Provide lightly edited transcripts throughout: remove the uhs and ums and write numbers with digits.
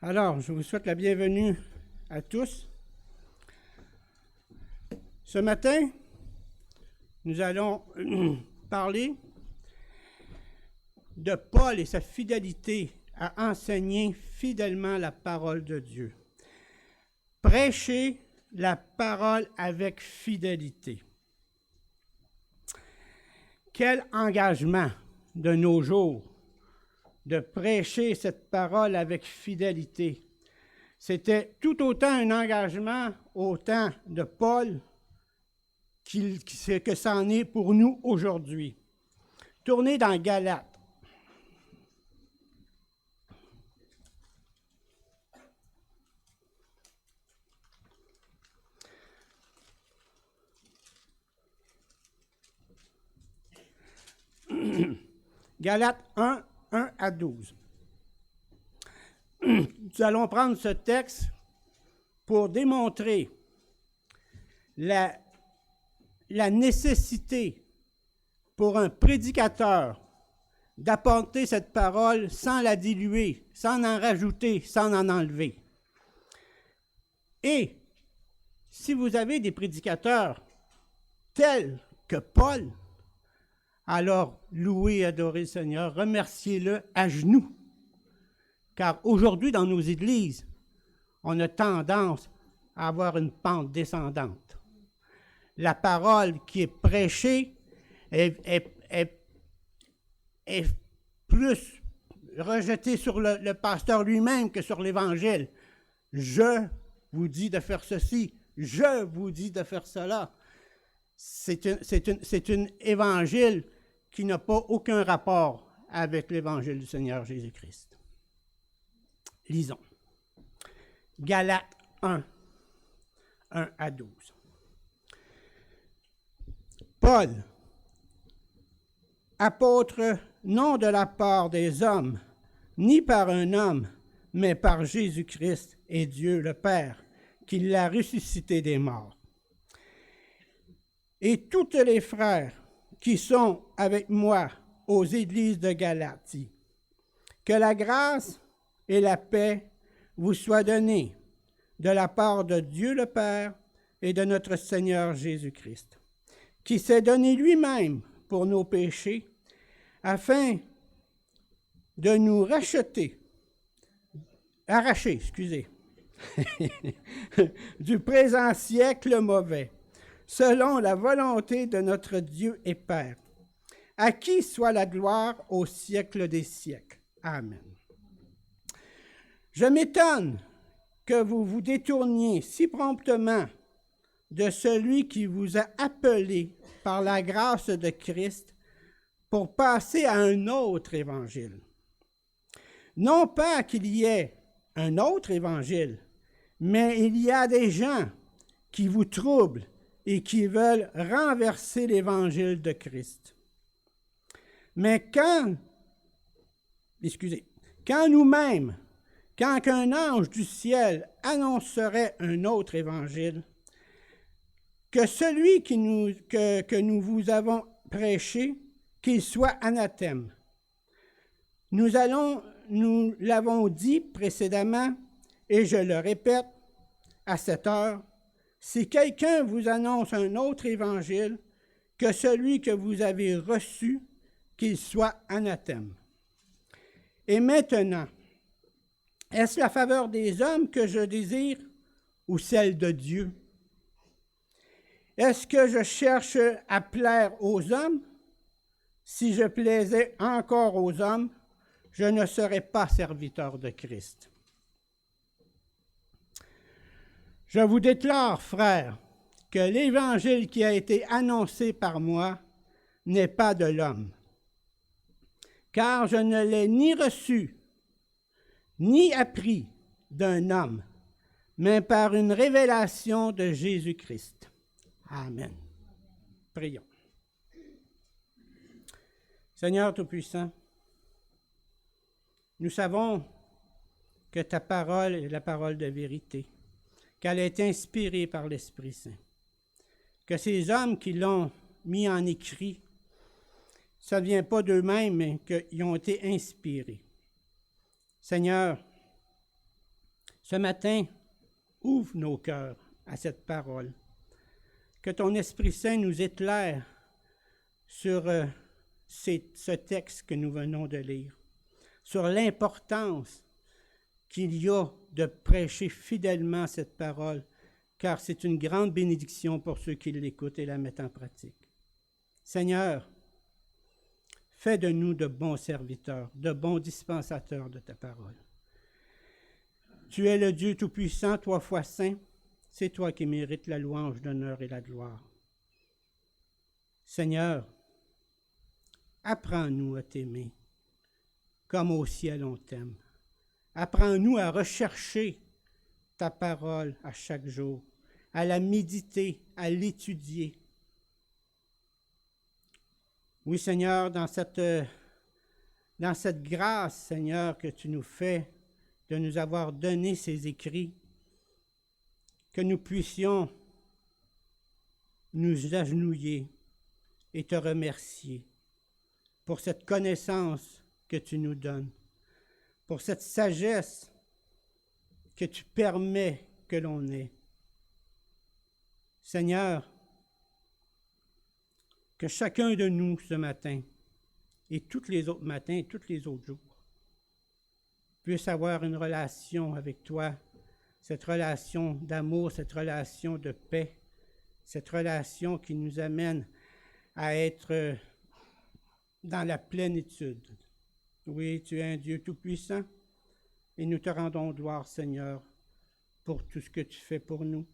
Alors, je vous souhaite la bienvenue à tous. Ce matin, nous allons parler de Paul et sa fidélité à enseigner fidèlement la parole de Dieu. Prêcher la parole avec fidélité. Quel engagement de nos jours de prêcher cette parole avec fidélité. C'était tout autant un engagement au temps de Paul que ça en est pour nous aujourd'hui. Tournez dans Galates. Galates 1, 1 à 12. Nous allons prendre ce texte pour démontrer la nécessité pour un prédicateur d'apporter cette parole sans la diluer, sans en rajouter, sans en enlever. Et si vous avez des prédicateurs tels que Paul, alors louez et adorez le Seigneur, remerciez-le à genoux. Car aujourd'hui, dans nos églises, on a tendance à avoir une pente descendante. La parole qui est prêchée est plus rejetée sur le pasteur lui-même que sur l'Évangile. Je vous dis de faire ceci, je vous dis de faire cela. C'est un évangile qui n'a pas aucun rapport avec l'évangile du Seigneur Jésus-Christ. Lisons. Galates 1, 1 à 12. Paul, apôtre, non de la part des hommes, ni par un homme, mais par Jésus-Christ et Dieu le Père, qui l'a ressuscité des morts. Et tous les frères qui sont avec moi aux églises de Galatie, que la grâce et la paix vous soient données de la part de Dieu le Père et de notre Seigneur Jésus-Christ, qui s'est donné lui-même pour nos péchés, afin de nous arracher, du présent siècle mauvais, selon la volonté de notre Dieu et Père, à qui soit la gloire au siècle des siècles. Amen. Je m'étonne que vous vous détourniez si promptement de celui qui vous a appelé par la grâce de Christ pour passer à un autre évangile. Non pas qu'il y ait un autre évangile, mais il y a des gens qui vous troublent et qui veulent renverser l'évangile de Christ. Mais quand nous-mêmes, quand qu'un ange du ciel annoncerait un autre évangile, que celui que nous vous avons prêché, qu'il soit anathème. Nous l'avons dit précédemment, et je le répète à cette heure, si quelqu'un vous annonce un autre évangile que celui que vous avez reçu, qu'il soit anathème. Et maintenant, est-ce la faveur des hommes que je désire ou celle de Dieu? Est-ce que je cherche à plaire aux hommes? Si je plaisais encore aux hommes, je ne serais pas serviteur de Christ. Je vous déclare, frères, que l'évangile qui a été annoncé par moi n'est pas de l'homme, car je ne l'ai ni reçu, ni appris d'un homme, mais par une révélation de Jésus-Christ. Amen. Prions. Seigneur Tout-Puissant, nous savons que ta parole est la parole de vérité, qu'elle est inspirée par l'Esprit Saint, que ces hommes qui l'ont mis en écrit, ça ne vient pas d'eux-mêmes, mais qu'ils ont été inspirés. Seigneur, Ce matin, ouvre nos cœurs à cette parole. Que ton Esprit Saint nous éclaire sur ce texte que nous venons de lire, sur l'importance qu'il y a de prêcher fidèlement cette parole, car c'est une grande bénédiction pour ceux qui l'écoutent et la mettent en pratique. Seigneur, fais de nous de bons serviteurs, de bons dispensateurs de ta parole. Tu es le Dieu Tout-Puissant, 3 fois saint. C'est toi qui mérites la louange, l'honneur et la gloire. Seigneur, apprends-nous à t'aimer, comme au ciel on t'aime. Apprends-nous à rechercher ta parole à chaque jour, à la méditer, à l'étudier. Oui, Seigneur, dans cette grâce, Seigneur, que tu nous fais de nous avoir donné ces écrits, que nous puissions nous agenouiller et te remercier pour cette connaissance que tu nous donnes, pour cette sagesse que tu permets que l'on ait. Seigneur, que chacun de nous ce matin, et tous les autres matins et tous les autres jours, puisse avoir une relation avec toi, cette relation d'amour, cette relation de paix, cette relation qui nous amène à être dans la plénitude. Oui, tu es un Dieu tout-puissant et nous te rendons gloire, Seigneur, pour tout ce que tu fais pour nous.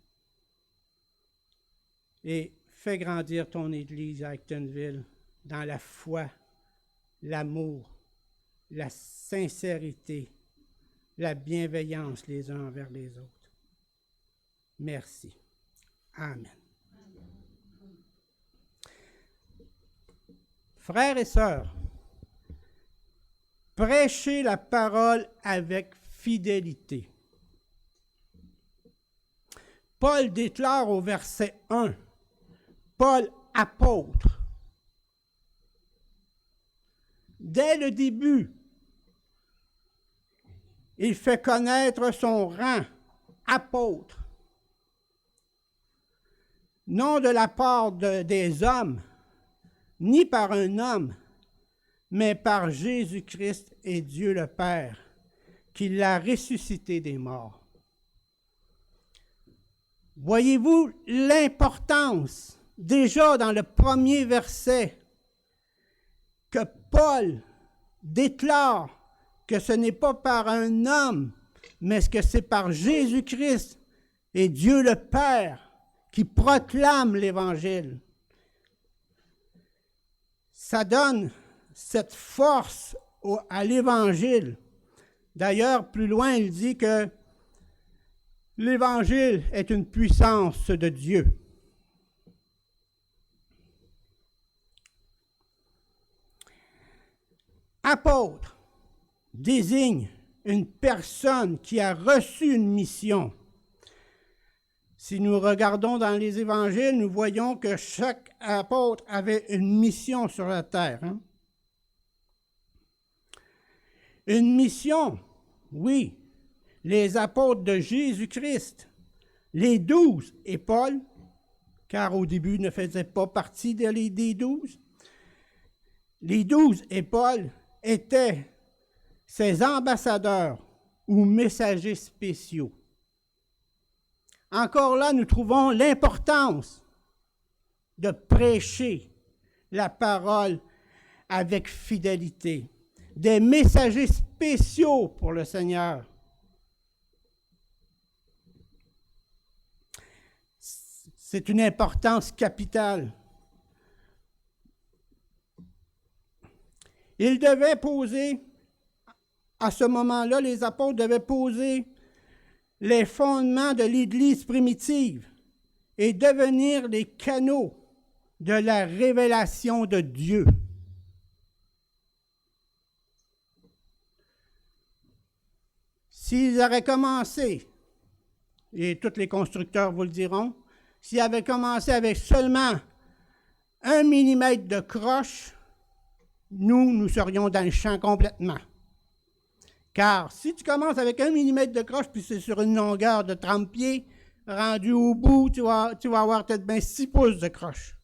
Et fais grandir ton Église à Actonville dans la foi, l'amour, la sincérité, la bienveillance les uns envers les autres. Merci. Amen. Frères et sœurs, prêchez la parole avec fidélité. Paul déclare au verset 1, Paul apôtre. Dès le début, il fait connaître son rang, apôtre. Non de la part des hommes, ni par un homme, mais par Jésus-Christ et Dieu le Père, qui l'a ressuscité des morts. Voyez-vous l'importance, déjà dans le premier verset, que Paul déclare que ce n'est pas par un homme, mais que c'est par Jésus-Christ et Dieu le Père qui proclame l'Évangile. Ça donne cette force à l'Évangile. D'ailleurs, plus loin, il dit que l'Évangile est une puissance de Dieu. Apôtre désigne une personne qui a reçu une mission. Si nous regardons dans les évangiles, nous voyons que chaque apôtre avait une mission sur la terre. Une mission, oui, les apôtres de Jésus-Christ, les 12 et Paul, car au début ne faisait pas partie des 12. Les 12 et Paul étaient ses ambassadeurs ou messagers spéciaux. Encore là, nous trouvons l'importance de prêcher la parole avec fidélité. Des messagers spéciaux pour le Seigneur. C'est une importance capitale. Ils devaient poser, à ce moment-là, les apôtres devaient poser les fondements de l'Église primitive et devenir les canaux de la révélation de Dieu. S'ils auraient commencé, et tous les constructeurs vous le diront, s'ils avaient commencé avec seulement 1 millimètre de croche, nous serions dans le champ complètement. Car si tu commences avec 1 millimètre de croche, puis c'est sur une longueur de 30 pieds, rendu au bout, tu vas avoir peut-être bien 6 pouces de croche.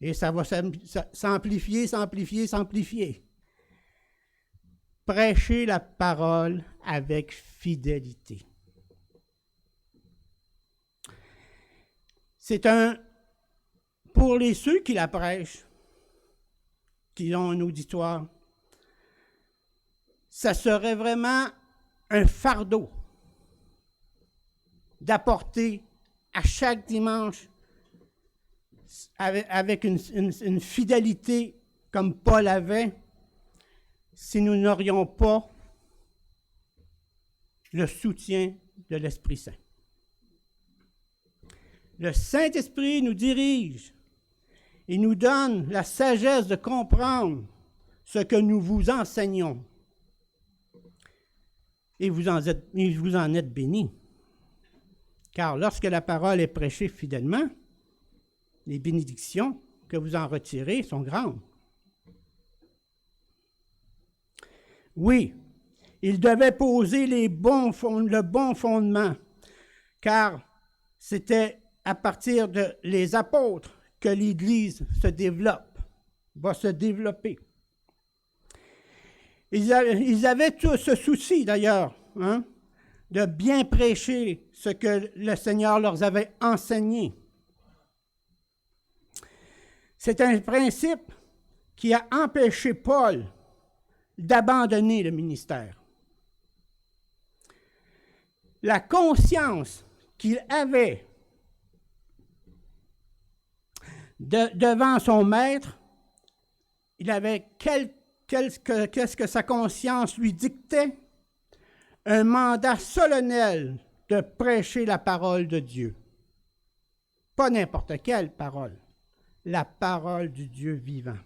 Et ça va s'amplifier, s'amplifier, s'amplifier. Prêchez la parole avec fidélité. C'est pour ceux qui la prêchent, qui ont un auditoire, ça serait vraiment un fardeau d'apporter à chaque dimanche avec une fidélité comme Paul avait, si nous n'aurions pas le soutien de l'Esprit Saint. Le Saint-Esprit nous dirige et nous donne la sagesse de comprendre ce que nous vous enseignons. Et vous en êtes bénis. Car lorsque la parole est prêchée fidèlement, les bénédictions que vous en retirez sont grandes. Oui, il devait poser le bon fondement, car c'était à partir des apôtres que l'Église va se développer. Ils avaient tout ce souci, d'ailleurs, de bien prêcher ce que le Seigneur leur avait enseigné. C'est un principe qui a empêché Paul d'abandonner le ministère. La conscience qu'il avait devant son maître, il avait qu'est-ce que sa conscience lui dictait? Un mandat solennel de prêcher la parole de Dieu. Pas n'importe quelle parole, la parole du Dieu vivant.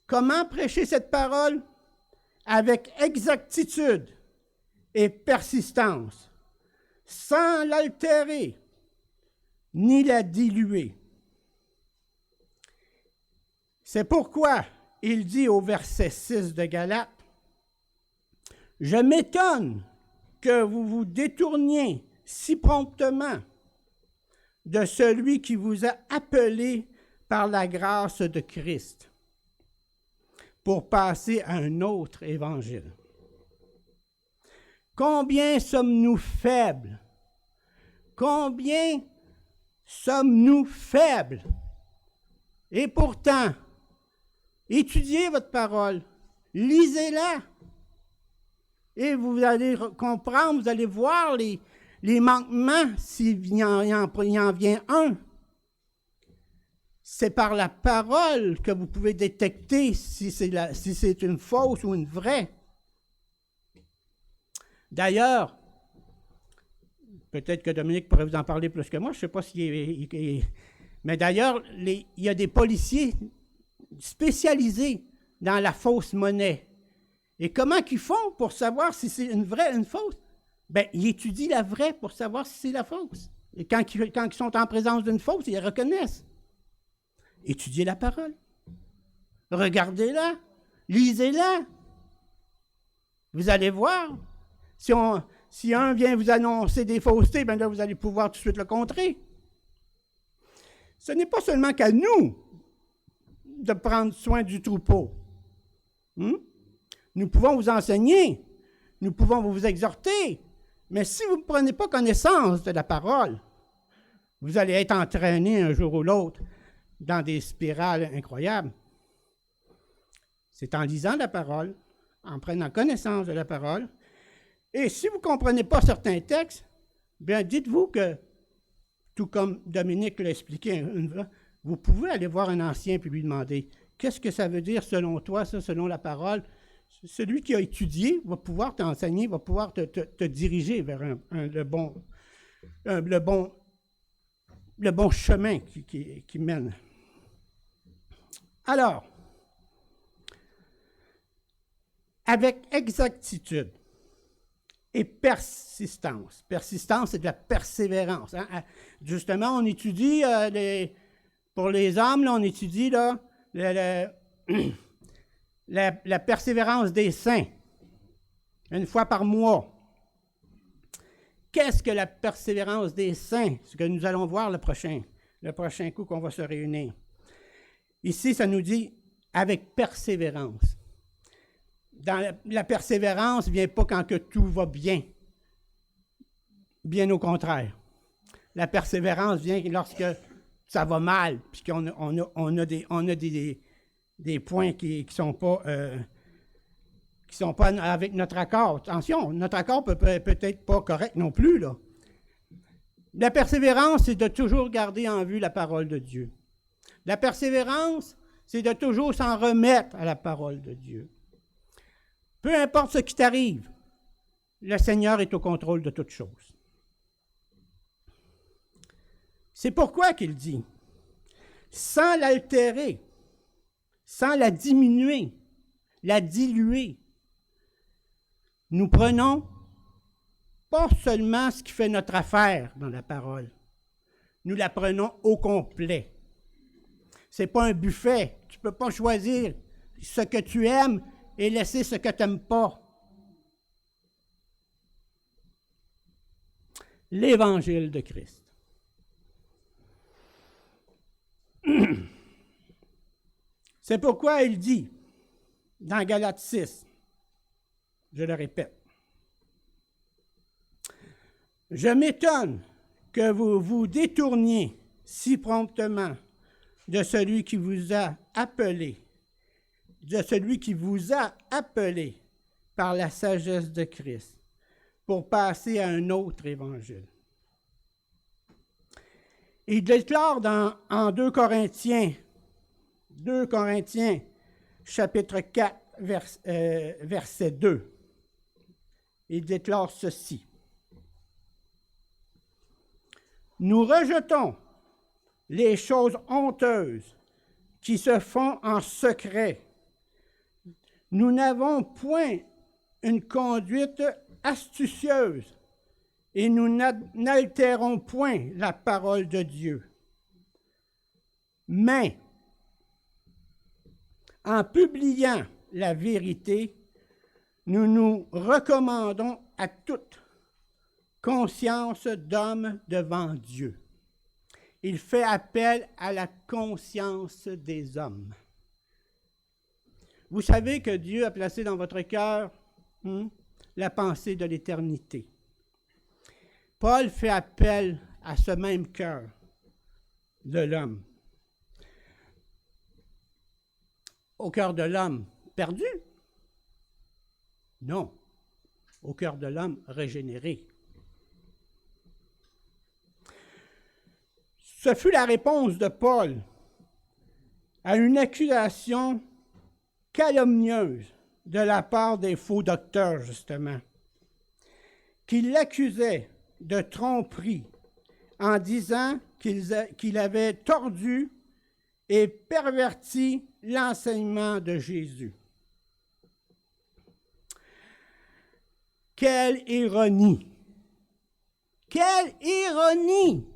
Comment prêcher cette parole? Avec exactitude et persistance, sans l'altérer, ni la diluer. C'est pourquoi il dit au verset 6 de Galates, « Je m'étonne que vous vous détourniez si promptement de celui qui vous a appelé par la grâce de Christ pour passer à un autre évangile. Combien sommes-nous faibles? Combien sommes-nous faibles? Et pourtant, étudiez votre parole, lisez-la, et vous allez comprendre, vous allez voir les manquements s'il y en vient un. C'est par la parole que vous pouvez détecter si c'est une fausse ou une vraie. D'ailleurs, peut-être que Dominique pourrait vous en parler plus que moi, je ne sais pas mais d'ailleurs, il y a des policiers spécialisés dans la fausse monnaie. Et comment ils font pour savoir si c'est une vraie ou une fausse? Bien, ils étudient la vraie pour savoir si c'est la fausse. Et quand ils sont en présence d'une fausse, ils la reconnaissent. Étudiez la parole. Regardez-la. Lisez-la. Vous allez voir. Si un vient vous annoncer des faussetés, bien là, vous allez pouvoir tout de suite le contrer. Ce n'est pas seulement qu'à nous de prendre soin du troupeau. Nous pouvons vous enseigner, nous pouvons vous exhorter, mais si vous ne prenez pas connaissance de la parole, vous allez être entraîné un jour ou l'autre dans des spirales incroyables. C'est en lisant la parole, en prenant connaissance de la parole, et si vous ne comprenez pas certains textes, bien dites-vous que, tout comme Dominique l'a expliqué, vous pouvez aller voir un ancien et lui demander « Qu'est-ce que ça veut dire selon toi, ça, selon la parole? » Celui qui a étudié va pouvoir t'enseigner, va pouvoir te diriger vers le bon chemin qui mène. Alors, avec exactitude et persistance. Persistance, c'est de la persévérance. Justement, on étudie, pour les hommes, là, on étudie là, la persévérance des saints. une fois par mois. Qu'est-ce que la persévérance des saints? Ce que nous allons voir le prochain coup qu'on va se réunir. Ici, ça nous dit avec persévérance. La persévérance ne vient pas quand que tout va bien. Bien au contraire. La persévérance vient lorsque ça va mal, puis qu'on a des points qui sont pas avec notre accord. Attention, notre accord peut être pas correct non plus, là. La persévérance, c'est de toujours garder en vue la parole de Dieu. La persévérance, c'est de toujours s'en remettre à la parole de Dieu. Peu importe ce qui t'arrive, le Seigneur est au contrôle de toutes choses. C'est pourquoi qu'il dit, sans l'altérer, sans la diminuer, la diluer, nous prenons pas seulement ce qui fait notre affaire dans la parole, nous la prenons au complet. Ce n'est pas un buffet. Tu ne peux pas choisir ce que tu aimes et laisser ce que tu n'aimes pas. L'Évangile de Christ. C'est pourquoi il dit, dans Galates 6, je le répète, « Je m'étonne que vous vous détourniez si promptement de celui qui vous a appelé, par la sagesse de Christ, pour passer à un autre évangile. » Il déclare en 2 Corinthiens, chapitre 4, verset 2. Il déclare ceci. « Nous rejetons les choses honteuses qui se font en secret. Nous n'avons point une conduite astucieuse et nous n'altérons point la parole de Dieu. Mais, en publiant la vérité, nous nous recommandons à toute conscience d'homme devant Dieu. » Il fait appel à la conscience des hommes. Vous savez que Dieu a placé dans votre cœur la pensée de l'éternité. Paul fait appel à ce même cœur de l'homme. Au cœur de l'homme perdu? Non. Au cœur de l'homme régénéré. Ce fut la réponse de Paul à une accusation calomnieuse de la part des faux docteurs, justement, qui l'accusaient de tromperie en disant qu'il avait tordu et perverti l'enseignement de Jésus. Quelle ironie! Quelle ironie!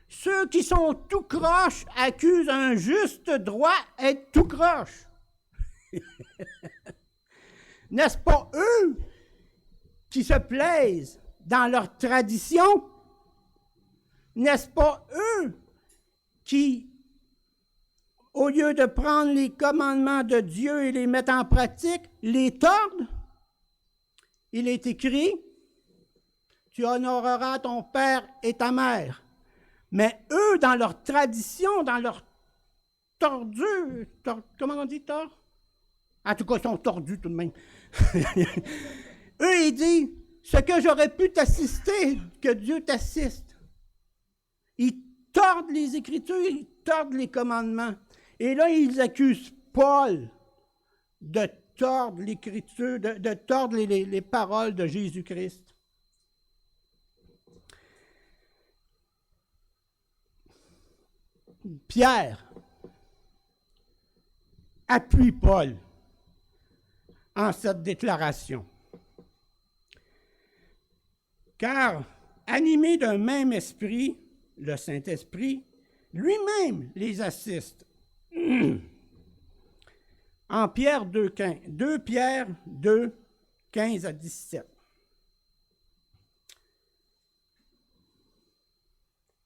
Ceux qui sont tout croche accusent un juste droit d'être tout croche. N'est-ce pas eux qui se plaisent dans leur tradition? N'est-ce pas eux qui, au lieu de prendre les commandements de Dieu et les mettre en pratique, les tordent? Il est écrit, « Tu honoreras ton père et ta mère. » Mais eux, dans leur tradition, dans leur tordue, comment on dit tord? En tout cas, ils sont tordus tout de même. Eux, ils disent, ce que j'aurais pu t'assister, que Dieu t'assiste. Ils tordent les Écritures, ils tordent les commandements. Et là, ils accusent Paul de tordre l'Écriture, de tordre les paroles de Jésus-Christ. Pierre appuie Paul en cette déclaration. Car, animé d'un même esprit, le Saint-Esprit, lui-même les assiste. En Pierre 2 Pierre 2, 15 à 17.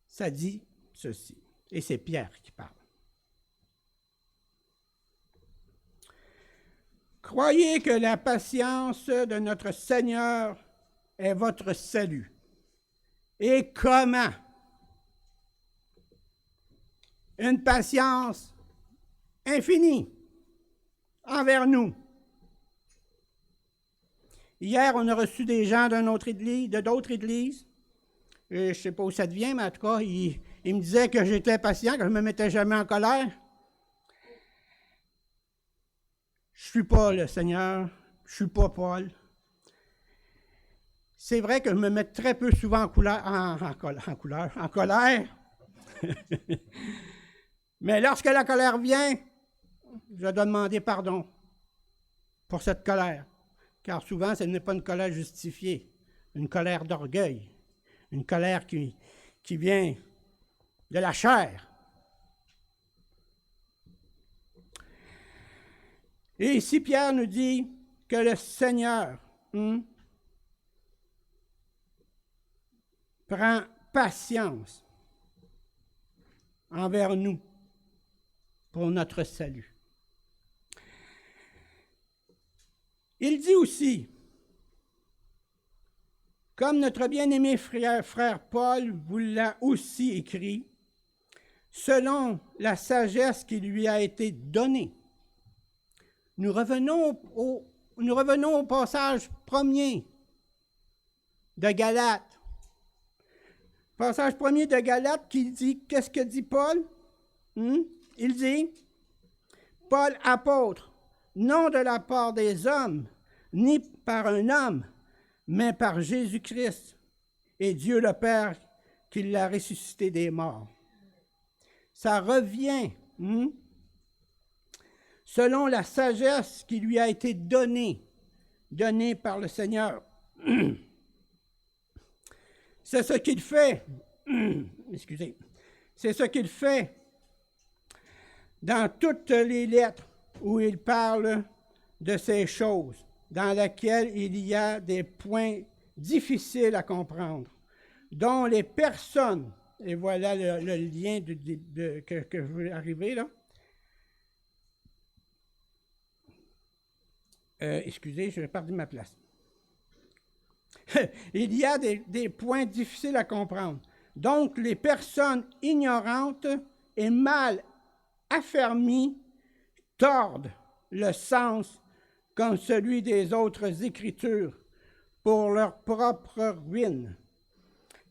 Ça dit ceci, et c'est Pierre qui parle. Croyez que la patience de notre Seigneur est votre salut. Et comment? Une patience infinie envers nous. Hier, on a reçu des gens de d'autres églises. Je ne sais pas où ça devient, mais en tout cas, ils me disaient que j'étais patient, que je ne me mettais jamais en colère. Je ne suis pas le Seigneur, je ne suis pas Paul. C'est vrai que je me mets très peu souvent en colère. Mais lorsque la colère vient, je dois demander pardon pour cette colère. Car souvent, ce n'est pas une colère justifiée, une colère d'orgueil, une colère qui vient de la chair. Et ici, Pierre nous dit que le Seigneur prend patience envers nous pour notre salut. Il dit aussi, comme notre bien-aimé frère Paul vous l'a aussi écrit, selon la sagesse qui lui a été donnée. Nous revenons au passage premier de Galates. Passage premier de Galates qui dit, qu'est-ce que dit Paul? Il dit, Paul apôtre, non de la part des hommes, ni par un homme, mais par Jésus-Christ et Dieu le Père qui l'a ressuscité des morts. Ça revient, selon la sagesse qui lui a été donnée par le Seigneur. C'est ce qu'il fait, excusez, c'est ce qu'il fait dans toutes les lettres où il parle de ces choses, dans lesquelles il y a des points difficiles à comprendre, dont les personnes, et voilà le lien que je veux arriver là. Excusez, je vais perdre ma place. Il y a des points difficiles à comprendre. Donc, les personnes ignorantes et mal affermies tordent le sens comme celui des autres Écritures pour leur propre ruine.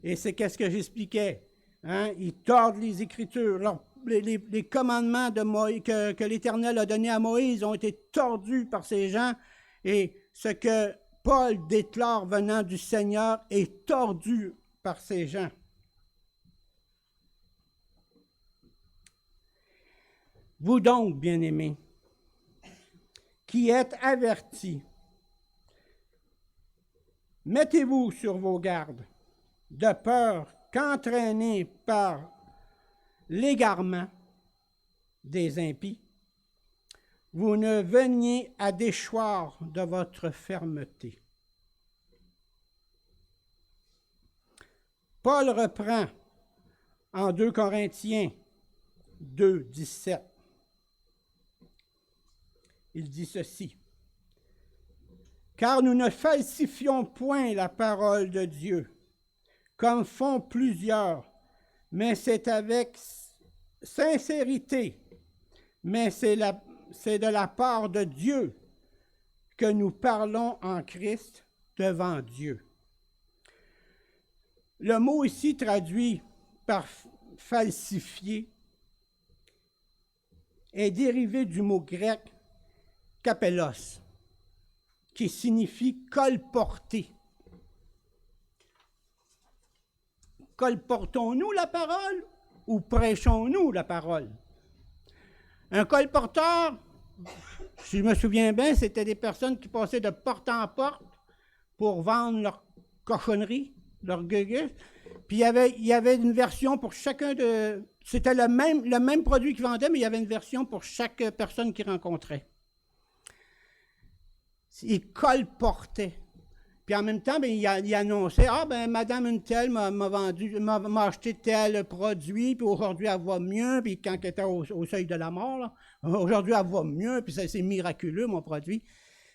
Et c'est qu'est-ce que j'expliquais. Ils tordent les Écritures. Les commandements de Moïse, que l'Éternel a donnés à Moïse ont été tordus par ces gens. Et ce que Paul déclare venant du Seigneur est tordu par ces gens. Vous donc, bien-aimés, qui êtes avertis, mettez-vous sur vos gardes, de peur qu'entraînés par l'égarement des impies, vous ne veniez à déchoir de votre fermeté. Paul reprend en 2 Corinthiens 2, 17. Il dit ceci. Car nous ne falsifions point la parole de Dieu, comme font plusieurs, mais c'est avec sincérité, mais c'est de la part de Dieu que nous parlons en Christ devant Dieu. Le mot ici traduit par falsifier est dérivé du mot grec kapellos, qui signifie colporter. Colportons-nous la parole ou prêchons-nous la parole? Un colporteur, si je me souviens bien, c'était des personnes qui passaient de porte en porte pour vendre leur cochonnerie, leur gueule. Puis il y avait une version pour chacun de... C'était le même produit qu'ils vendaient, mais il y avait une version pour chaque personne qu'ils rencontraient. Il colportait. Puis en même temps, il annonçait, « Ah, ben madame une telle m'a acheté tel produit, puis aujourd'hui, elle va mieux. » Puis quand elle était au seuil de la mort, là, aujourd'hui, elle va mieux, puis c'est miraculeux, mon produit.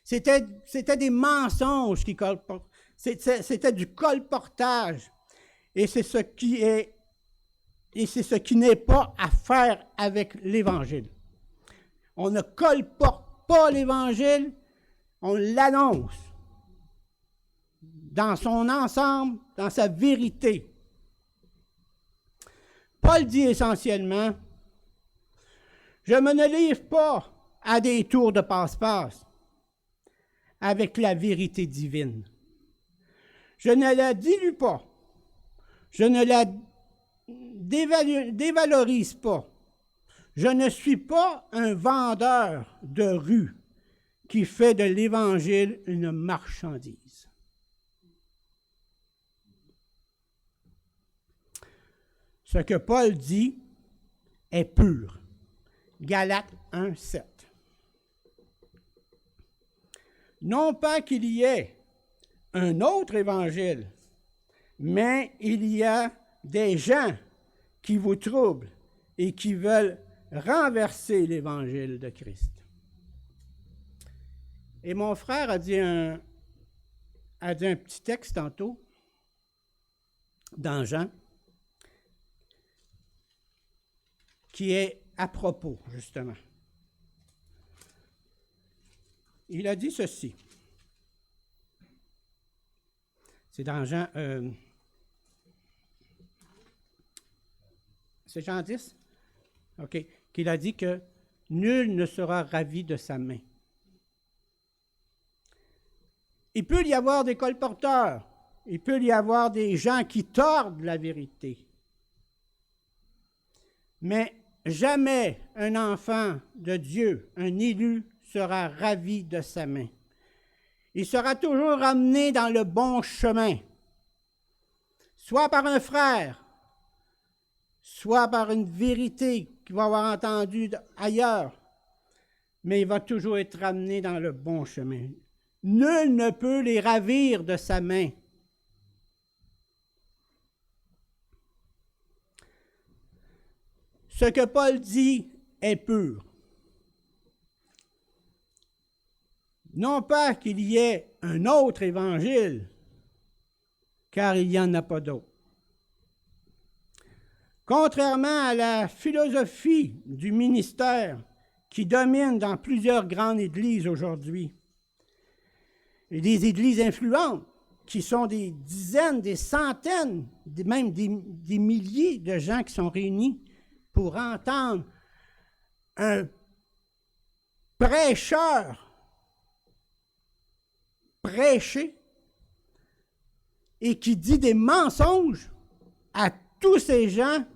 C'était des mensonges qui colportaient. C'était du colportage. Et c'est ce qui n'est pas à faire avec l'Évangile. On ne colporte pas l'Évangile, on l'annonce dans son ensemble, dans sa vérité. Paul dit essentiellement, « Je me ne livre pas à des tours de passe-passe avec la vérité divine. Je ne la dilue pas, je ne la dévalorise pas. Je ne suis pas un vendeur de rue qui fait de l'Évangile une marchandise. » Ce que Paul dit est pur. Galates 1, 7. Non pas qu'il y ait un autre évangile, mais il y a des gens qui vous troublent et qui veulent renverser l'évangile de Christ. Et mon frère a dit un petit texte tantôt dans Jean qui est à propos, justement. Il a dit ceci. C'est dans Jean... c'est Jean 10? OK. Qu'il a dit que nul ne sera ravi de sa main. Il peut y avoir des colporteurs. Il peut y avoir des gens qui tordent la vérité. Mais jamais un enfant de Dieu, un élu, sera ravi de sa main. Il sera toujours amené dans le bon chemin, soit par un frère, soit par une vérité qu'il va avoir entendue ailleurs, mais il va toujours être ramené dans le bon chemin. Nul ne peut les ravir de sa main. Ce que Paul dit est pur. Non pas qu'il y ait un autre évangile, car il n'y en a pas d'autre. Contrairement à la philosophie du ministère qui domine dans plusieurs grandes églises aujourd'hui, et des églises influentes qui sont des dizaines, des centaines, même des milliers de gens qui sont réunis pour entendre un prêcheur prêcher et qui dit des mensonges à tous ces gens.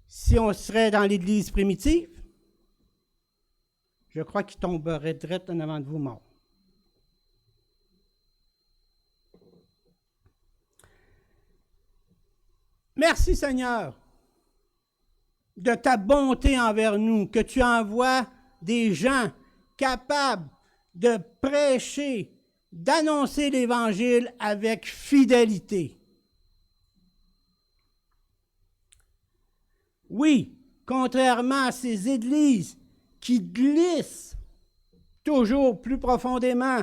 Si on serait dans l'Église primitive, je crois qu'il tomberait direct en avant de vous mort. Merci Seigneur de ta bonté envers nous, que tu envoies des gens capables de prêcher, d'annoncer l'Évangile avec fidélité. Oui, contrairement à ces églises qui glissent toujours plus profondément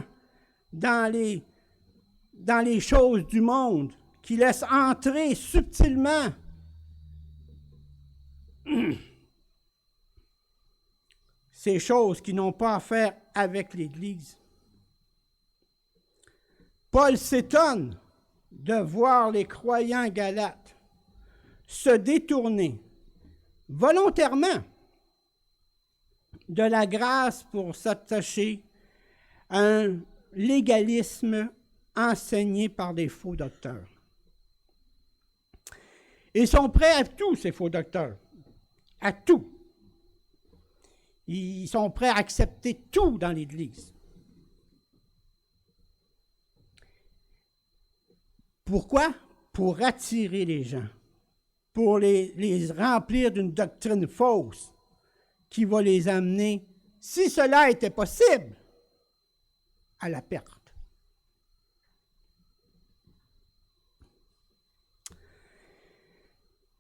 dans les choses du monde, qui laissent entrer subtilement ces choses qui n'ont pas à faire avec l'Église. Paul s'étonne de voir les croyants galates se détourner volontairement de la grâce pour s'attacher à un légalisme enseigné par des faux docteurs. Ils sont prêts à tout, ces faux docteurs, à tout. Ils sont prêts à accepter tout dans l'Église. Pourquoi? Pour attirer les gens, pour les remplir d'une doctrine fausse qui va les amener si cela était possible, à la perte.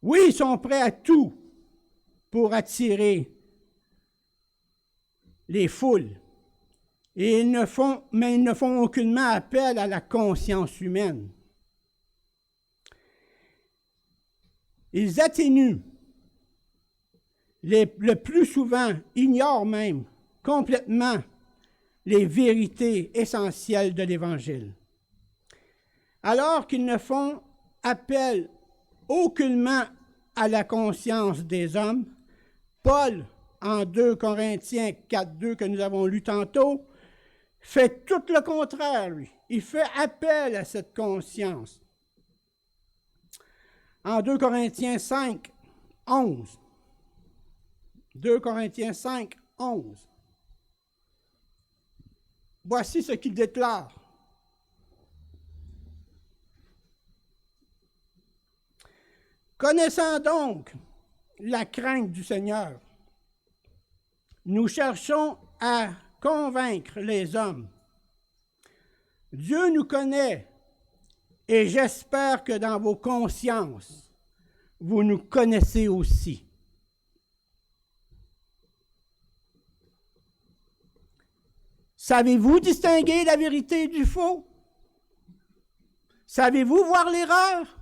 Oui, ils sont prêts à tout pour attirer les foules, mais ils ne font aucunement appel à la conscience humaine. Ils atténuent, le plus souvent ignorent même complètement les vérités essentielles de l'Évangile. Alors qu'ils ne font appel aucunement à la conscience des hommes, Paul, en 2 Corinthiens 4.2 que nous avons lu tantôt, fait tout le contraire, lui. Il fait appel à cette conscience. En 2 Corinthiens 5, 11. 2 Corinthiens 5, 11. Voici ce qu'il déclare. Connaissant donc la crainte du Seigneur, nous cherchons à convaincre les hommes. Dieu nous connaît et j'espère que dans vos consciences, vous nous connaissez aussi. Savez-vous distinguer la vérité du faux? Savez-vous voir l'erreur?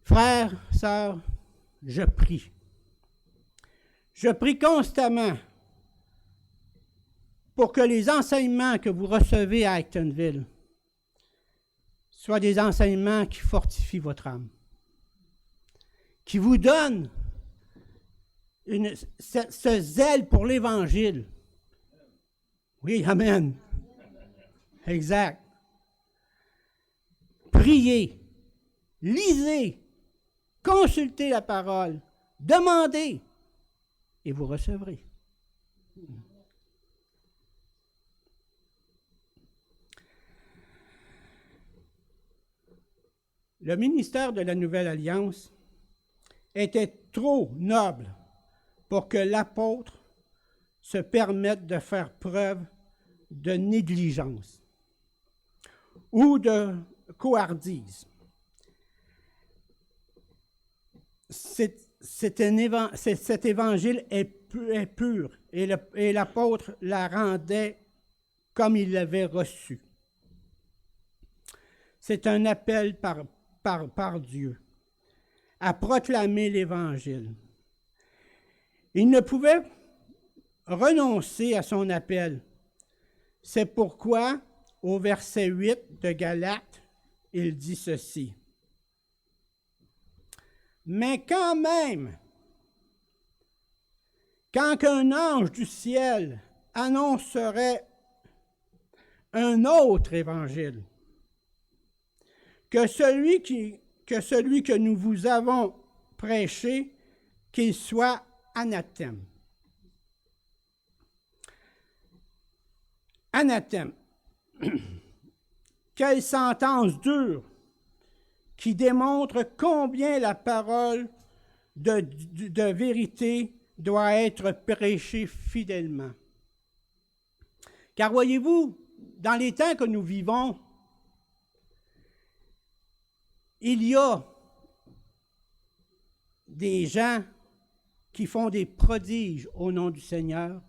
Frères, sœurs, je prie. Je prie constamment pour que les enseignements que vous recevez à Actonville soient des enseignements qui fortifient votre âme, qui vous donnent ce zèle pour l'Évangile. Oui, amen. Exact. Priez, lisez, consultez la parole, demandez, et vous recevrez. Le ministère de la Nouvelle Alliance était trop noble pour que l'apôtre se permette de faire preuve de négligence ou de couardise. Cet évangile est pur et l'apôtre la rendait comme il l'avait reçu. C'est un appel par Dieu à proclamer l'Évangile. Il ne pouvait renoncer à son appel. C'est pourquoi, au verset 8 de Galates, il dit ceci. Mais quand même, quand qu'un ange du ciel annoncerait un autre évangile que celui que nous vous avons prêché, qu'il soit anathème. Anathème. Quelle sentence dure qui démontre combien la parole de vérité doit être prêchée fidèlement. Car voyez-vous, dans les temps que nous vivons, il y a des gens qui font des prodiges au nom du Seigneur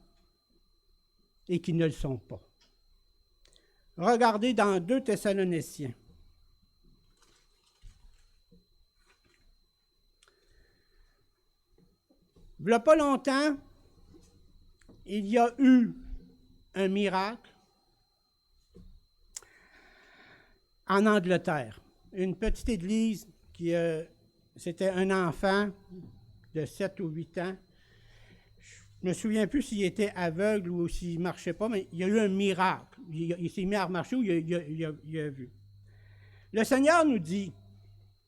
et qui ne le sont pas. Regardez dans 2 Thessaloniciens. Il n'y a pas longtemps, il y a eu un miracle en Angleterre. Une petite église qui c'était un enfant de 7 ou 8 ans. Je ne me souviens plus s'il était aveugle ou s'il ne marchait pas, mais il y a eu un miracle. Il s'est mis à marcher ou il a vu. Le Seigneur nous dit,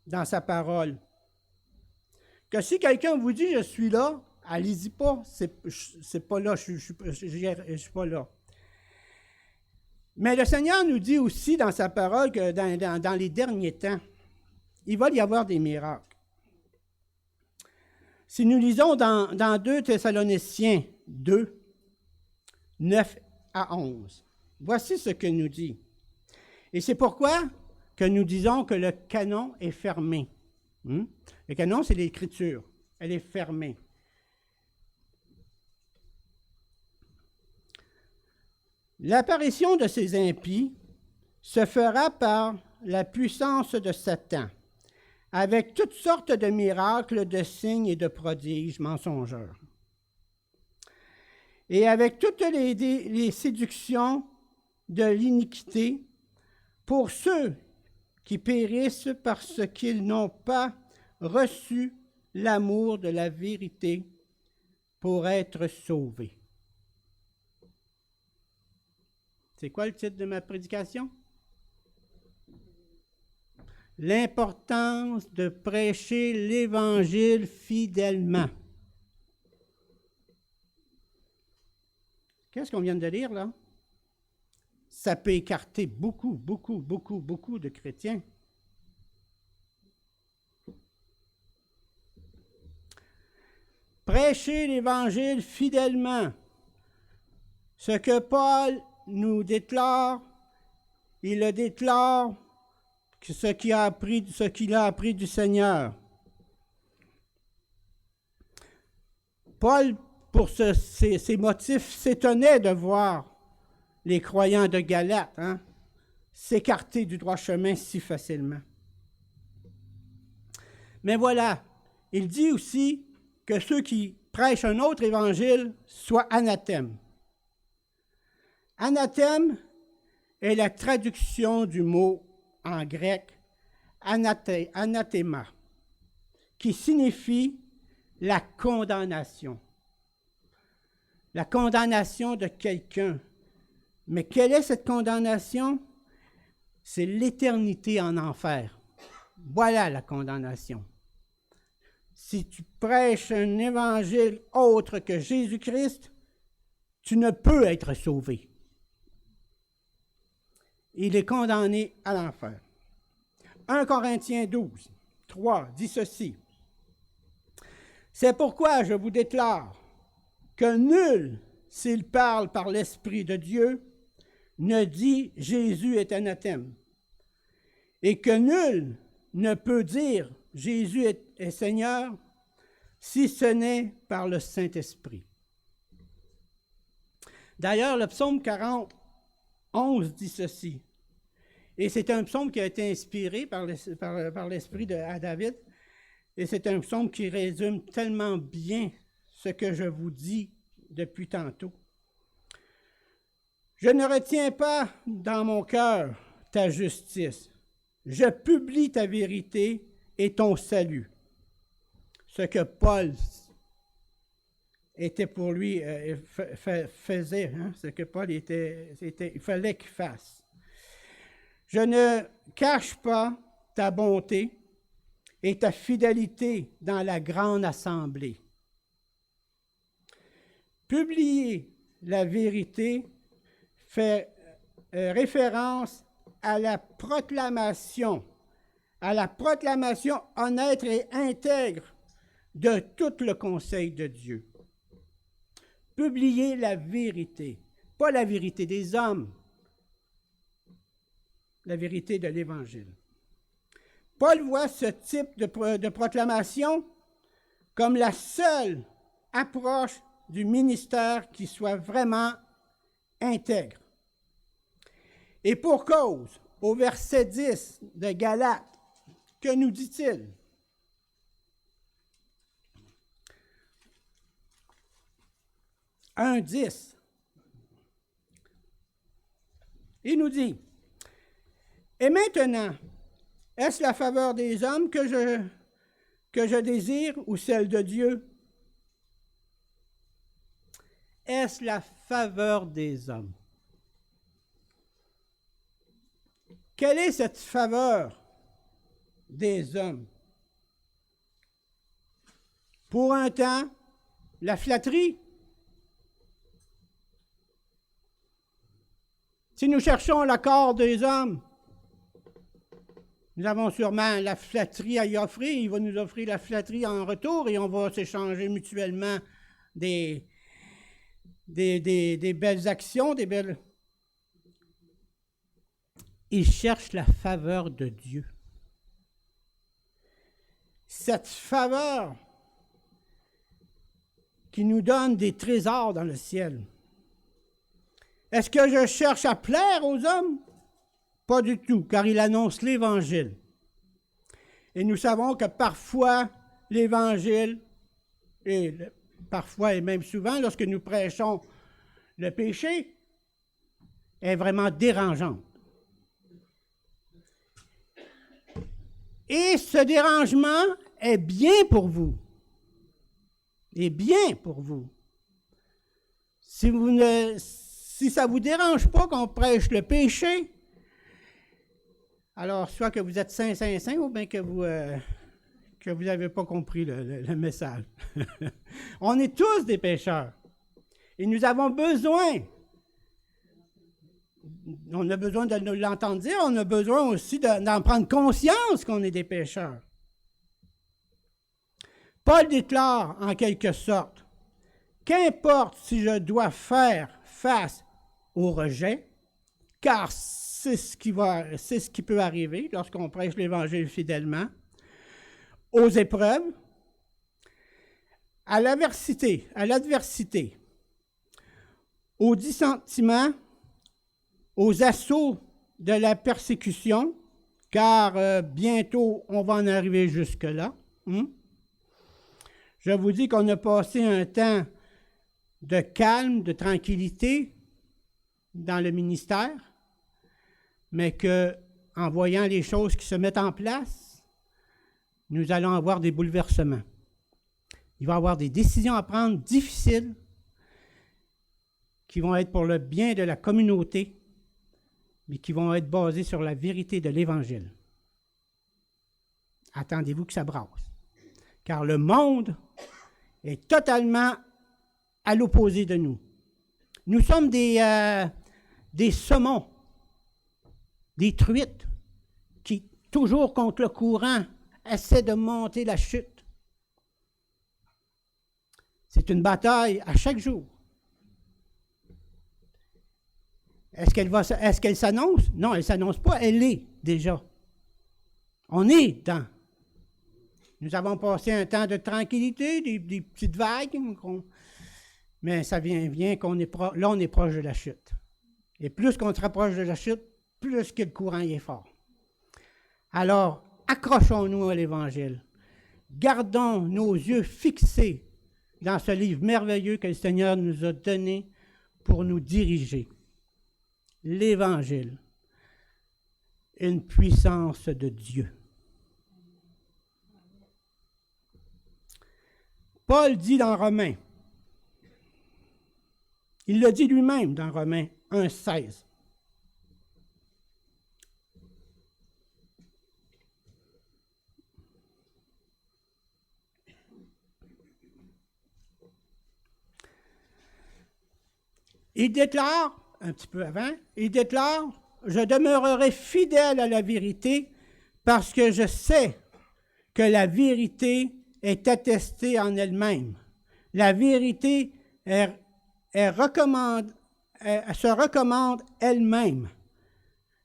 dans sa parole, que si quelqu'un vous dit « je suis là », allez-y pas, c'est pas là, je suis pas là. Mais le Seigneur nous dit aussi dans sa parole que dans les derniers temps, il va y avoir des miracles. Si nous lisons dans 2 Thessaloniciens 2, 9 à 11, voici ce que nous dit. Et c'est pourquoi que nous disons que le canon est fermé. Le canon, c'est l'Écriture. Elle est fermée. L'apparition de ces impies se fera par la puissance de Satan, avec toutes sortes de miracles, de signes et de prodiges mensongeurs, et avec toutes les séductions de l'iniquité pour ceux qui périssent parce qu'ils n'ont pas reçu l'amour de la vérité pour être sauvés. C'est quoi le titre de ma prédication? L'importance de prêcher l'Évangile fidèlement. Qu'est-ce qu'on vient de lire là? Ça peut écarter beaucoup de chrétiens. Prêcher l'Évangile fidèlement. Ce que Paul nous déclare, il le déclare ce qu'il a appris du Seigneur. Paul, pour ses motifs, s'étonnait de voir les croyants de Galate s'écarter du droit chemin si facilement. Mais voilà, il dit aussi que ceux qui prêchent un autre évangile soient anathèmes. Anathème est la traduction du mot en grec anathema, qui signifie la condamnation. La condamnation de quelqu'un. Mais quelle est cette condamnation? C'est l'éternité en enfer. Voilà la condamnation. Si tu prêches un évangile autre que Jésus-Christ, tu ne peux être sauvé. Il est condamné à l'enfer. 1 Corinthiens 12, 3 dit ceci. C'est pourquoi je vous déclare que nul, s'il parle par l'Esprit de Dieu, ne dit Jésus est anathème, et que nul ne peut dire Jésus est Seigneur si ce n'est par le Saint-Esprit. D'ailleurs, le psaume 40, 11 dit ceci. Et c'est un psaume qui a été inspiré par l'Esprit à David. Et c'est un psaume qui résume tellement bien ce que je vous dis depuis tantôt. Je ne retiens pas dans mon cœur ta justice. Je publie ta vérité et ton salut. Ce que Paul était pour lui, faisait, ce que Paul il fallait qu'il fasse. Je ne cache pas ta bonté et ta fidélité dans la grande assemblée. Publier la vérité fait référence à la proclamation honnête et intègre de tout le conseil de Dieu. Publier la vérité, pas la vérité des hommes, la vérité de l'Évangile. Paul voit ce type de proclamation comme la seule approche du ministère qui soit vraiment intègre. Et pour cause, au verset 10 de Galates, que nous dit-il? « 1,10. Il nous dit, « Et maintenant, est-ce la faveur des hommes que je désire ou celle de Dieu? Est-ce la faveur des hommes? » Quelle est cette faveur des hommes? Pour un temps, la flatterie. Si nous cherchons l'accord des hommes, Nous avons sûrement la flatterie à y offrir. Il va nous offrir la flatterie en retour et on va s'échanger mutuellement des belles actions, des belles... Il cherche la faveur de Dieu. Cette faveur qui nous donne des trésors dans le ciel. Est-ce que je cherche à plaire aux hommes? Pas du tout, car il annonce l'Évangile. Et nous savons que parfois, l'Évangile, parfois et même souvent, lorsque nous prêchons le péché, est vraiment dérangeante. Et ce dérangement est bien pour vous. Est bien pour vous. Si ça ne vous dérange pas qu'on prêche le péché, alors soit que vous êtes saint, ou bien que vous n'avez pas compris le message. On est tous des pécheurs. Et nous avons besoin. On a besoin de l'entendre dire, on a besoin aussi d'en prendre conscience qu'on est des pécheurs. Paul déclare en quelque sorte, « Qu'importe si je dois faire face au rejet, car c'est ce qui peut arriver lorsqu'on prêche l'Évangile fidèlement, aux épreuves, à l'adversité, aux dissentiments, aux assauts de la persécution, car bientôt on va en arriver jusque-là. Je vous dis qu'on a passé un temps de calme, de tranquillité dans le ministère, mais qu'en voyant les choses qui se mettent en place, nous allons avoir des bouleversements. Il va y avoir des décisions à prendre difficiles qui vont être pour le bien de la communauté, mais qui vont être basées sur la vérité de l'Évangile. Attendez-vous que ça brasse. Car le monde est totalement à l'opposé de nous. Nous sommes des saumons, des truites, qui, toujours contre le courant, essaient de monter la chute. C'est une bataille à chaque jour. Est-ce qu'elle s'annonce? Non, elle ne s'annonce pas, elle l'est déjà. On est dans. Nous avons passé un temps de tranquillité, des petites vagues, mais ça vient qu'on est là, on est proche de la chute. Et plus qu'on se rapproche de la chute, plus que le courant y est fort. Alors, accrochons-nous à l'Évangile. Gardons nos yeux fixés dans ce livre merveilleux que le Seigneur nous a donné pour nous diriger. L'Évangile, une puissance de Dieu. Paul dit dans Romains, il le dit lui-même dans Romains 1,16. Il déclare, un petit peu avant, il déclare, « Je demeurerai fidèle à la vérité parce que je sais que la vérité est attestée en elle-même. La vérité se recommande elle-même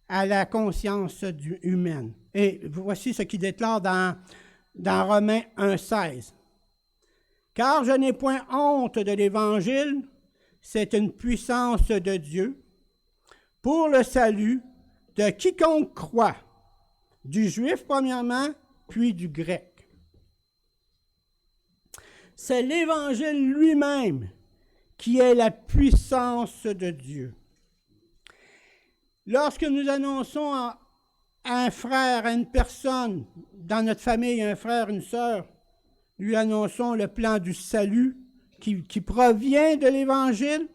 à la conscience humaine. » Et voici ce qu'il déclare dans Romains 1,16. « Car je n'ai point honte de l'Évangile, c'est une puissance de Dieu pour le salut de quiconque croit, du juif premièrement, puis du grec. » C'est l'Évangile lui-même qui est la puissance de Dieu. Lorsque nous annonçons à un frère, à une personne, dans notre famille, un frère, une sœur, lui annonçons le plan du salut qui provient de l'Évangile,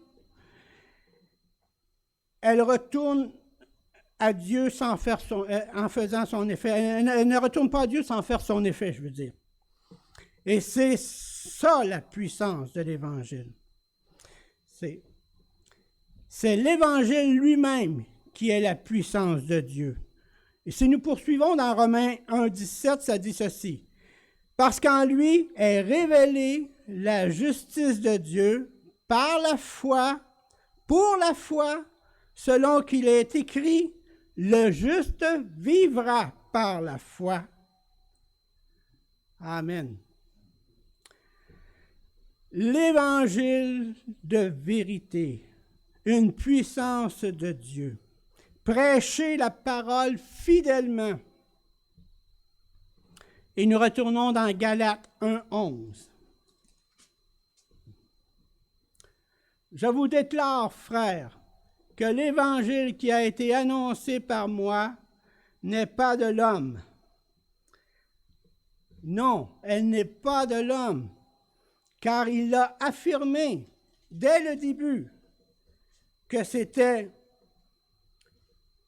elle retourne à Dieu en faisant son effet. Elle ne retourne pas à Dieu sans faire son effet, je veux dire. Et c'est ça la puissance de l'Évangile. C'est l'Évangile lui-même qui est la puissance de Dieu. Et si nous poursuivons dans Romains 1, 17, ça dit ceci. Parce qu'en lui est révélée la justice de Dieu par la foi, pour la foi, selon qu'il est écrit, le juste vivra par la foi. Amen. L'évangile de vérité, une puissance de Dieu. Prêchez la parole fidèlement. Et nous retournons dans Galates 1:11. Je vous déclare, frères, que l'évangile qui a été annoncé par moi n'est pas de l'homme. Non, elle n'est pas de l'homme, car il l'a affirmé dès le début que c'était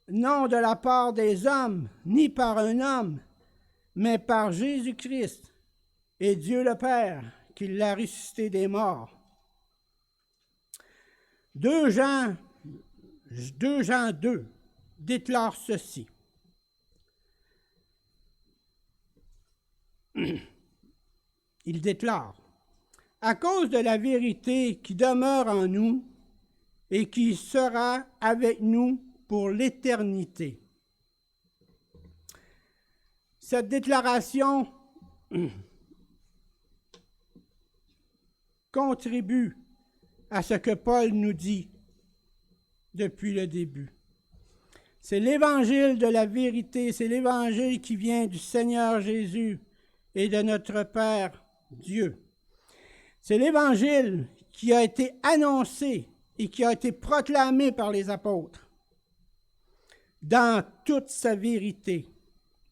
non de la part des hommes, ni par un homme, mais par Jésus-Christ et Dieu le Père qui l'a ressuscité des morts. 2 Jean 2 déclare ceci. Il déclare, « À cause de la vérité qui demeure en nous et qui sera avec nous pour l'éternité. » Cette déclaration contribue à ce que Paul nous dit depuis le début. C'est l'évangile de la vérité, c'est l'évangile qui vient du Seigneur Jésus et de notre Père Dieu. C'est l'évangile qui a été annoncé et qui a été proclamé par les apôtres dans toute sa vérité.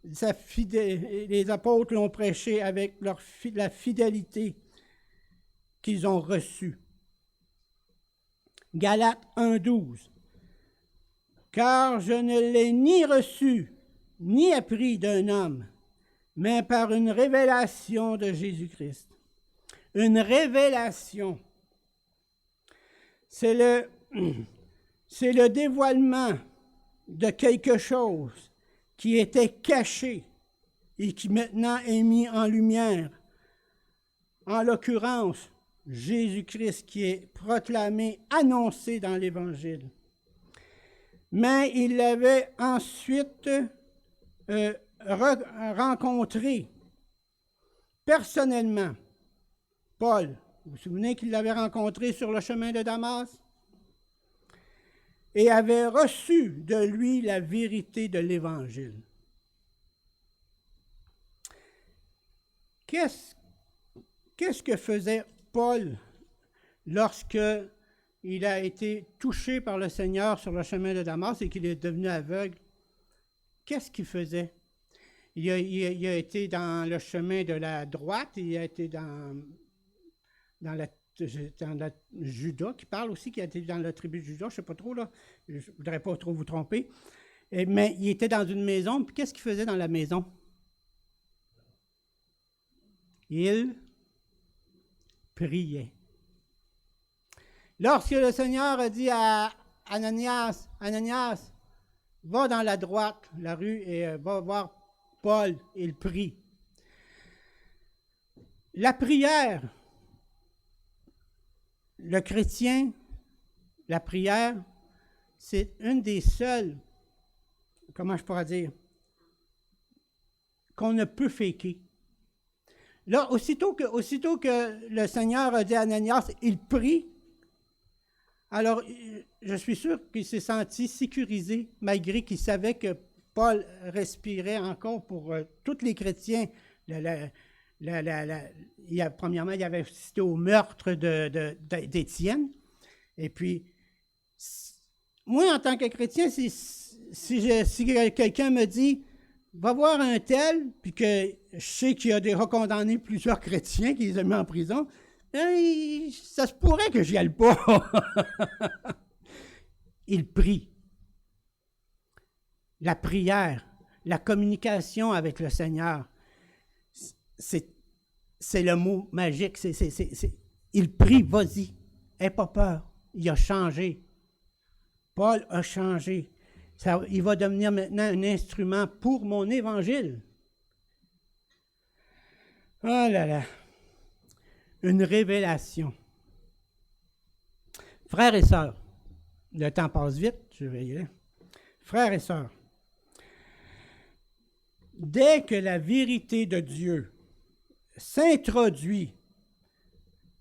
Les apôtres l'ont prêché avec la fidélité qu'ils ont reçue. Galates 1:12. Car je ne l'ai ni reçu, ni appris d'un homme, mais par une révélation de Jésus-Christ. Une révélation. C'est le dévoilement de quelque chose qui était caché et qui maintenant est mis en lumière. En l'occurrence, Jésus-Christ qui est proclamé, annoncé dans l'Évangile. Mais il l'avait ensuite rencontré personnellement. Paul, vous vous souvenez qu'il l'avait rencontré sur le chemin de Damas? Et avait reçu de lui la vérité de l'Évangile. Qu'est-ce que faisait Paul lorsque il a été touché par le Seigneur sur le chemin de Damas et qu'il est devenu aveugle? Qu'est-ce qu'il faisait? Il a été dans le chemin de la droite, il a été dans la Juda, qui parle aussi, qui a été dans la tribu de Juda, je ne sais pas trop, là, je ne voudrais pas trop vous tromper, mais il était dans une maison, puis qu'est-ce qu'il faisait dans la maison? Il priait. Lorsque le Seigneur a dit à Ananias, Ananias, va dans la droite, la rue, et va voir Paul, il prie. La prière, le chrétien, la prière, c'est une des seules, comment je pourrais dire, qu'on ne peut faker. Là, aussitôt que le Seigneur a dit à Ananias, il prie, alors je suis sûr qu'il s'est senti sécurisé, malgré qu'il savait que Paul respirait encore pour tous les chrétiens. Premièrement, il avait assisté au meurtre d'Étienne. Et puis, moi, en tant que chrétien, si quelqu'un me dit « Va voir un tel », puis que je sais qu'il a déjà condamné plusieurs chrétiens, qu'il les a mis en prison, ça se pourrait que j'y aille pas. Il prie. La prière, la communication avec le Seigneur, c'est le mot magique. Il prie, vas-y, n'aie pas peur. Il a changé. Paul a changé. il va devenir maintenant un instrument pour mon évangile. Oh là là, une révélation. Frères et sœurs, le temps passe vite, je vais y aller. Frères et sœurs, dès que la vérité de Dieu s'introduit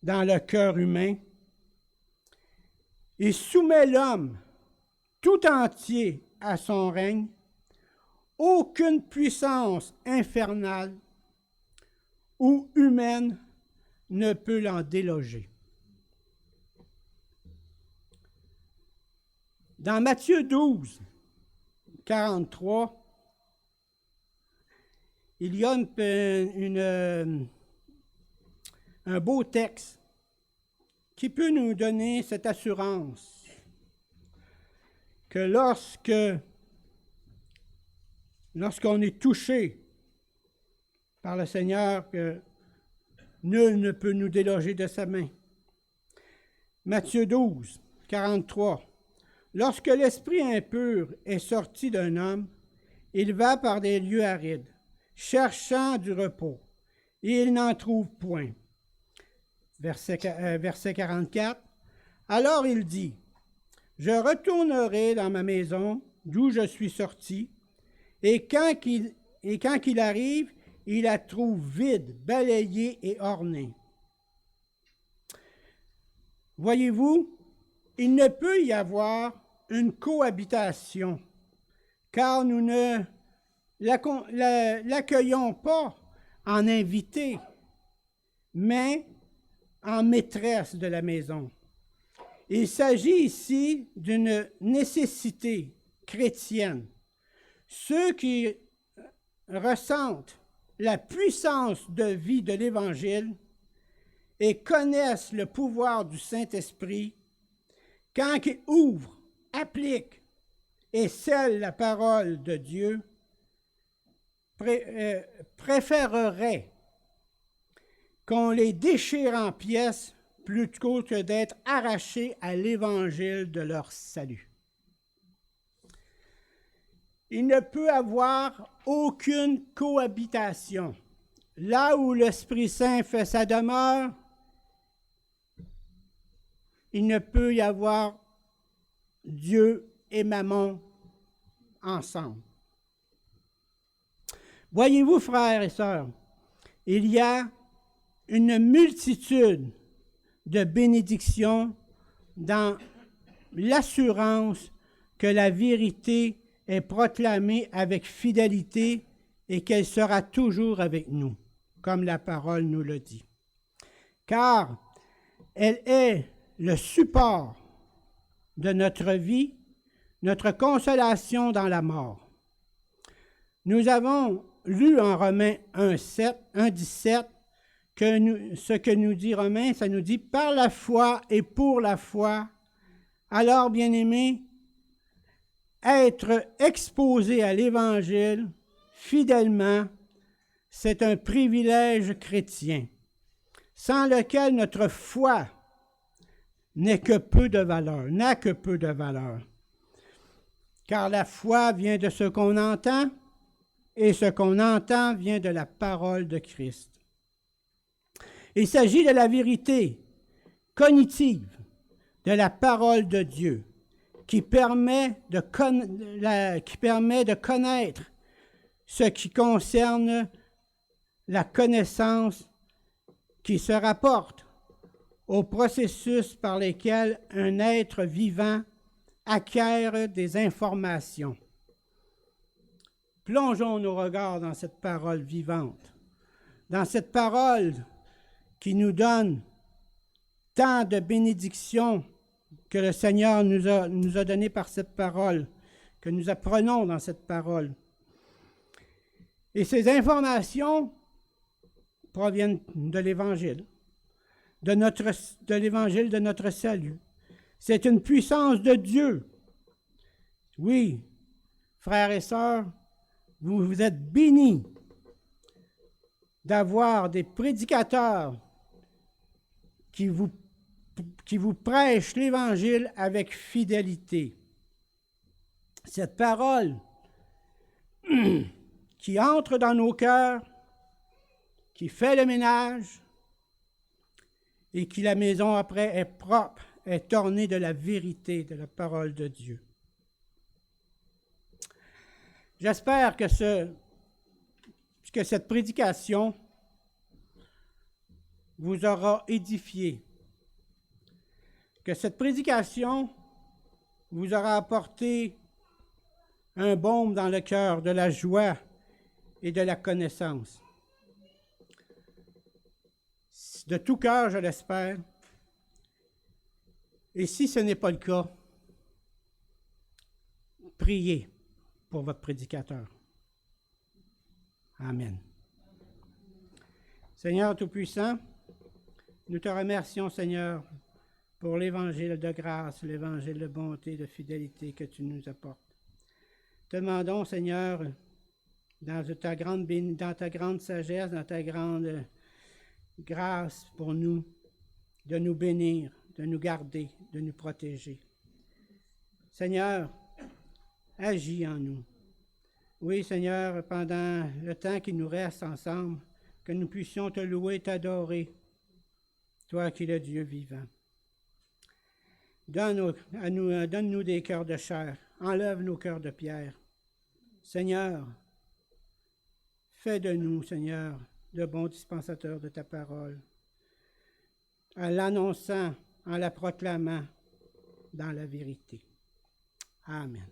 dans le cœur humain et soumet l'homme tout entier à son règne, aucune puissance infernale ou humaine ne peut l'en déloger. Dans Matthieu 12, 43, il y a un beau texte qui peut nous donner cette assurance que lorsqu'on est touché par le Seigneur, que nul ne peut nous déloger de sa main. Matthieu 12, 43. Lorsque l'esprit impur est sorti d'un homme, il va par des lieux arides, cherchant du repos, et il n'en trouve point. Verset 44. Alors il dit, « Je retournerai dans ma maison d'où je suis sorti, et quand il arrive, il la trouve vide, balayée et ornée. » Voyez-vous, il ne peut y avoir une cohabitation, car nous ne l'accueillons pas en invité, mais en maîtresse de la maison. Il s'agit ici d'une nécessité chrétienne. Ceux qui ressentent la puissance de vie de l'Évangile et connaissent le pouvoir du Saint-Esprit, quand ils ouvrent, appliquent et scellent la parole de Dieu, préféreraient qu'on les déchire en pièces plutôt que d'être arrachés à l'Évangile de leur salut. Il ne peut avoir aucune cohabitation. Là où l'Esprit Saint fait sa demeure, il ne peut y avoir Dieu et Mammon ensemble. Voyez-vous, frères et sœurs, il y a une multitude de bénédictions dans l'assurance que la vérité est proclamée avec fidélité et qu'elle sera toujours avec nous, comme la parole nous le dit. Car elle est le support de notre vie, notre consolation dans la mort. Nous avons lu en Romains 1:17, ce que nous dit Romains, ça nous dit « Par la foi et pour la foi, alors, bien-aimés, être exposé à l'Évangile fidèlement, c'est un privilège chrétien, sans lequel notre foi n'a que peu de valeur. Car la foi vient de ce qu'on entend, et ce qu'on entend vient de la parole de Christ. Il s'agit de la vérité cognitive de la parole de Dieu qui permet de connaître ce qui concerne la connaissance qui se rapporte au processus par lesquels un être vivant acquiert des informations. Plongeons nos regards dans cette parole vivante, dans cette parole qui nous donne tant de bénédictions que le Seigneur nous a données par cette parole, que nous apprenons dans cette parole. Et ces informations proviennent de l'Évangile, de l'Évangile de notre salut. C'est une puissance de Dieu. Oui, frères et sœurs, vous êtes bénis d'avoir des prédicateurs qui vous prêchent l'Évangile avec fidélité. cette parole qui entre dans nos cœurs, qui fait le ménage et qui, la maison après, est propre, est ornée de la vérité de la parole de Dieu. J'espère que cette prédication vous aura édifié, que cette prédication vous aura apporté un baume dans le cœur, de la joie et de la connaissance. De tout cœur, je l'espère. Et si ce n'est pas le cas, priez pour votre prédicateur. Amen. Seigneur Tout-Puissant, nous te remercions, Seigneur, pour l'évangile de grâce, l'évangile de bonté, de fidélité que tu nous apportes. Te demandons, Seigneur, dans ta grande sagesse, dans ta grande grâce pour nous, de nous bénir, de nous garder, de nous protéger. Seigneur, agis en nous. Oui, Seigneur, pendant le temps qui nous reste ensemble, que nous puissions te louer, t'adorer, toi qui es le Dieu vivant. Donne-nous des cœurs de chair, enlève nos cœurs de pierre. Seigneur, fais de nous, Seigneur, de bons dispensateurs de ta parole, en l'annonçant, en la proclamant dans la vérité. Amen.